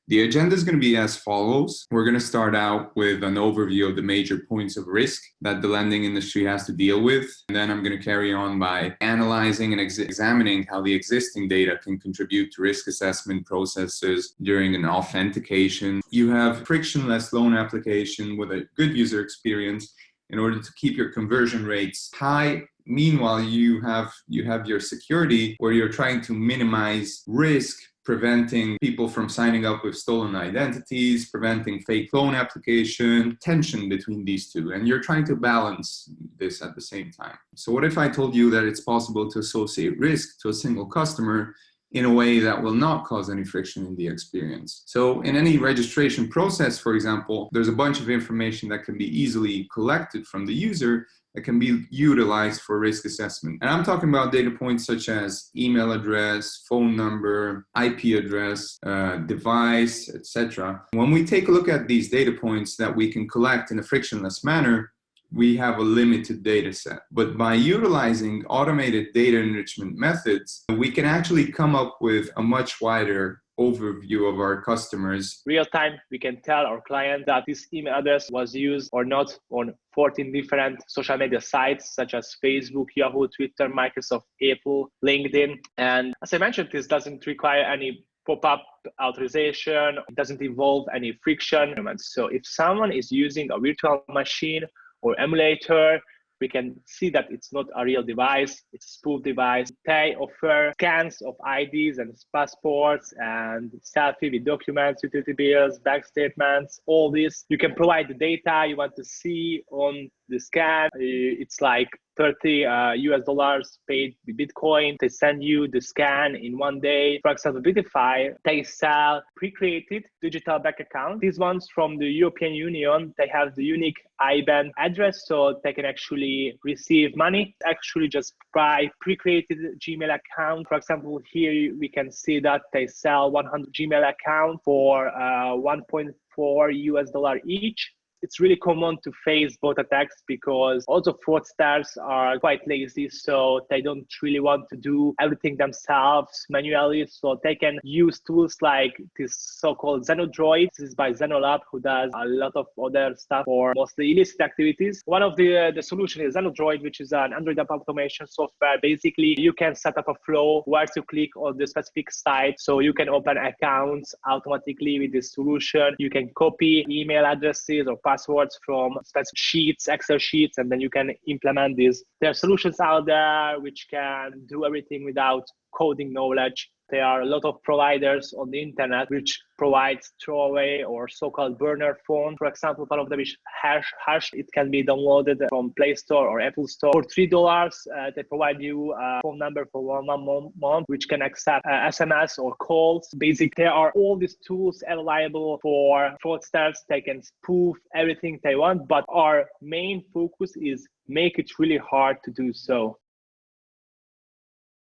The agenda is going to be as follows. We're going to start out with an overview of the major points of risk that the lending industry has to deal with. And then I'm going to carry on by analyzing and examining how the existing data can contribute to risk assessment processes during an authentication. You have frictionless loan application with a good user experience in order to keep your conversion rates high. Meanwhile, you have your security where you're trying to minimize risk, preventing people from signing up with stolen identities, preventing fake loan application, tension between these two. And you're trying to balance this at the same time. So what if I told you that it's possible to associate risk to a single customer in a way that will not cause any friction in the experience? So in any registration process, for example, there's a bunch of information that can be easily collected from the user that can be utilized for risk assessment. And I'm talking about data points such as email address, phone number, IP address, device, etc. When we take a look at these data points that we can collect in a frictionless manner, we have a limited data set. But by utilizing automated data enrichment methods, we can actually come up with a much wider overview of our customers. Real time, we can tell our client that this email address was used or not on 14 different social media sites such as Facebook, Yahoo, Twitter, Microsoft, Apple, LinkedIn. And as I mentioned, this doesn't require any pop-up authorization. It doesn't involve any friction. So if someone is using a virtual machine or emulator, we can see that it's not a real device, it's a spoof device. They offer scans of IDs and passports and selfie with documents, utility bills, bank statements, all this. You can provide the data you want to see on the scan. It's like $30 paid with Bitcoin. They send you the scan in one day. For example, Bitify, they sell pre-created digital bank account. These ones from the European Union, they have the unique IBAN address, so they can actually receive money. Actually just buy pre-created Gmail account. For example, here we can see that they sell 100 Gmail account for $1.4 each. It's really common to face bot attacks because also fraudsters are quite lazy, so they don't really want to do everything themselves manually. So they can use tools like this so-called Xenodroid. This is by Xenolab, who does a lot of other stuff for mostly illicit activities. One of the solution is Xenodroid, which is an Android app automation software. Basically, you can set up a flow where to click on the specific site, so you can open accounts automatically with this solution. You can copy email addresses or passwords from specific sheets, Excel sheets, and then you can implement these. There are solutions out there which can do everything without coding knowledge. There are a lot of providers on the internet which provide throwaway or so-called burner phone. For example, one of them is Hash. It can be downloaded from Play Store or Apple Store. For $3, they provide you a phone number for one month, which can accept SMS or calls. Basically, there are all these tools available for fraudsters. They can spoof everything they want, but our main focus is make it really hard to do so.